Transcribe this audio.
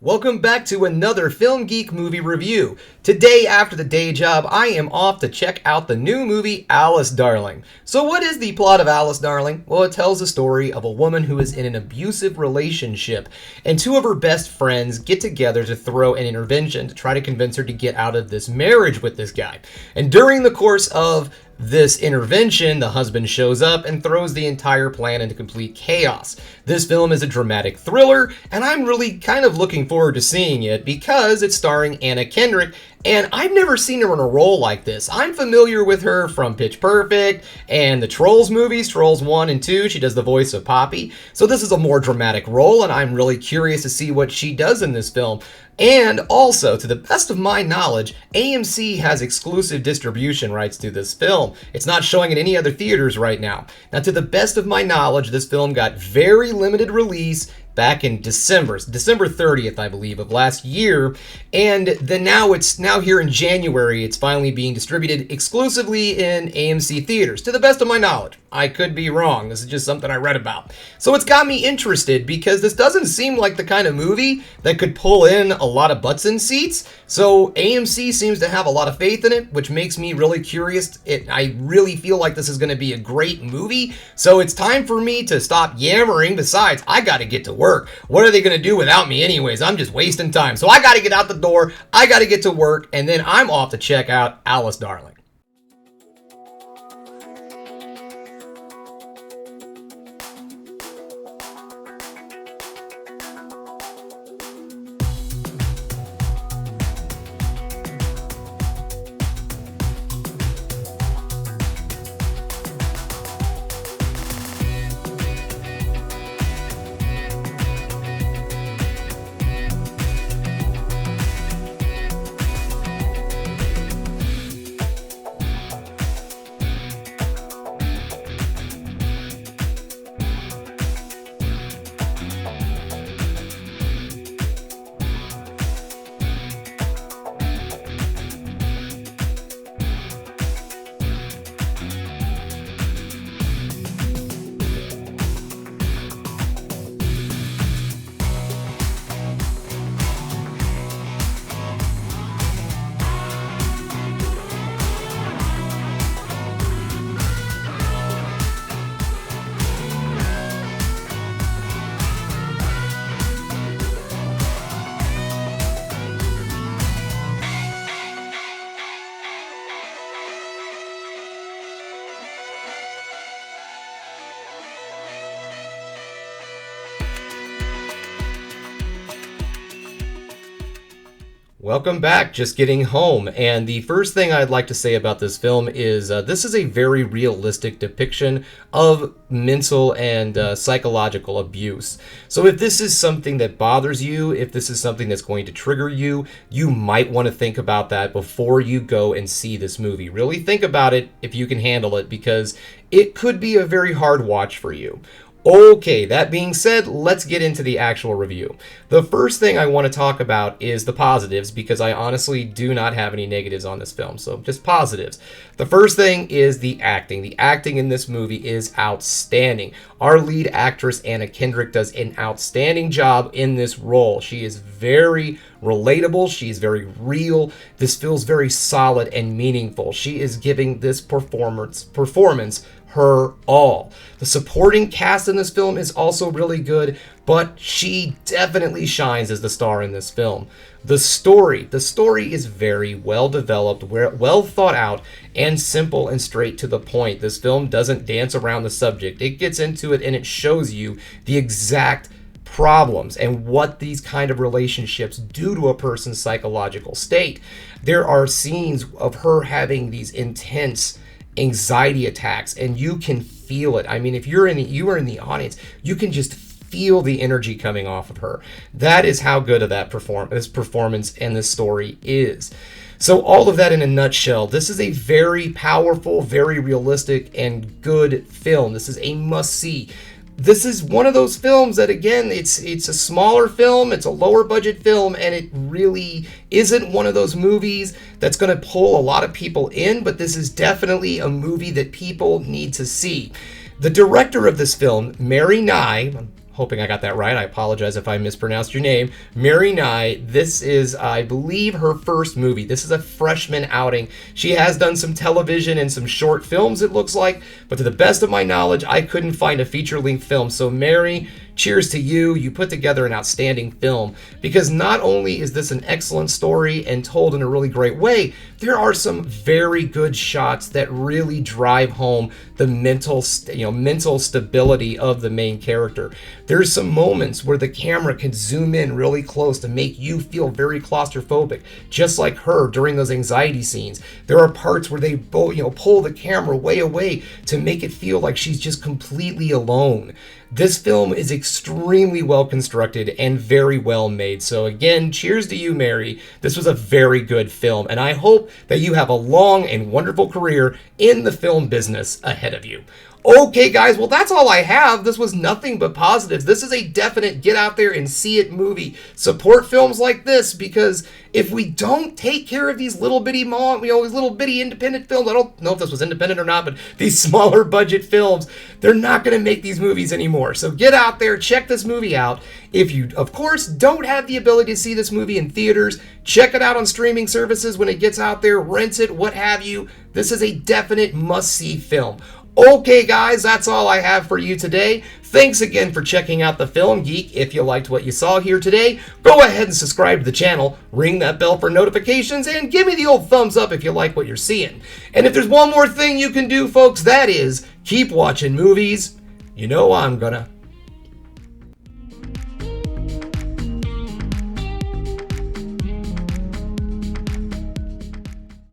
Welcome back to another Film Geek movie review. Today, after the day job, I am off to check out the new movie, Alice Darling. So what is the plot of Alice Darling? Well, it tells the story of a woman who is in an abusive relationship, and two of her best friends get together to throw an intervention to try to convince her to get out of this marriage with this guy. And during the course of this intervention, the husband shows up and throws the entire plan into complete chaos. This film is a dramatic thriller, and I'm really kind of looking forward to seeing it because it's starring Anna Kendrick, and I've never seen her in a role like this. I'm familiar with her from Pitch Perfect and the Trolls movies, Trolls 1 and 2. She does the voice of Poppy. So this is a more dramatic role, and I'm really curious to see what she does in this film. And also, to the best of my knowledge, AMC has exclusive distribution rights to this film. It's not showing in any other theaters right now. Now, to the best of my knowledge, this film got very limited release back in December 30th, I believe, of last year, and then it's now here in January, it's finally being distributed exclusively in AMC theaters, to the best of my knowledge. I could be wrong, this is just something I read about. So it's got me interested because this doesn't seem like the kind of movie that could pull in a lot of butts in seats, so AMC seems to have a lot of faith in it, which makes me really curious. I really feel like this is going to be a great movie, so it's time for me to stop yammering. Besides, I gotta get to work. What are they going to do without me anyways? I'm just wasting time. So I got to get out the door, I got to get to work, and then I'm off to check out Alice Darling. Welcome back, just getting home, and the first thing I'd like to say about this film is this is a very realistic depiction of mental and psychological abuse. So if this is something that bothers you, if this is something that's going to trigger you, you might want to think about that before you go and see this movie. Really think about it if you can handle it, because it could be a very hard watch for you. Okay, that being said, let's get into the actual review. The first thing I want to talk about is the positives, because I honestly do not have any negatives on this film, so just positives. The first thing is the acting. The acting in this movie is outstanding. Our lead actress, Anna Kendrick, does an outstanding job in this role. She is very relatable. She is very real. This feels very solid and meaningful. She is giving this performance her all. The supporting cast in this film is also really good, but she definitely shines as the star in this film. The story is very well developed, well thought out, and simple and straight to the point. This film doesn't dance around the subject. It gets into it and it shows you the exact problems and what these kind of relationships do to a person's psychological state. There are scenes of her having these intense anxiety attacks, and you can feel it. I mean, if you are in the audience, you can just feel the energy coming off of her. That is how good of this performance and this story is. So all of that in a nutshell, this is a very powerful, very realistic, and good film. This is a must-see. This is one of those films that, again, it's a smaller film, it's a lower budget film, and it really isn't one of those movies that's going to pull a lot of people in, but this is definitely a movie that people need to see. The director of this film, Mary Nighy, hoping I got that right. I apologize if I mispronounced your name. Mary Nighy. This is, I believe, her first movie. This is a freshman outing. She has done some television and some short films, it looks like, but to the best of my knowledge, I couldn't find a feature-length film. So Mary, cheers to you. You put together an outstanding film, because not only is this an excellent story and told in a really great way, there are some very good shots that really drive home the mental stability of the main character. There's some moments where the camera can zoom in really close to make you feel very claustrophobic, just like her during those anxiety scenes. There are parts where they pull the camera way away to make it feel like she's just completely alone. This film is extremely well constructed and very well made. So again, cheers to you, Mary. This was a very good film, and I hope that you have a long and wonderful career in the film business ahead of you. Okay, guys, well, that's all I have. This was nothing but positives. This is a definite get out there and see it movie. Support films like this, because if we don't take care of these little bitty these little bitty independent films, I don't know if this was independent or not, but these smaller budget films, they're not going to make these movies anymore. So get out there, check this movie out. If you, of course, don't have the ability to see this movie in theaters, check it out on streaming services when it gets out there, rent it, what have you. This is a definite must-see film. Okay, guys, that's all I have for you today. Thanks again for checking out The Film Geek. If you liked what you saw here today, go ahead and subscribe to the channel, ring that bell for notifications, and give me the old thumbs up if you like what you're seeing. And if there's one more thing you can do, folks, that is keep watching movies. You know I'm gonna.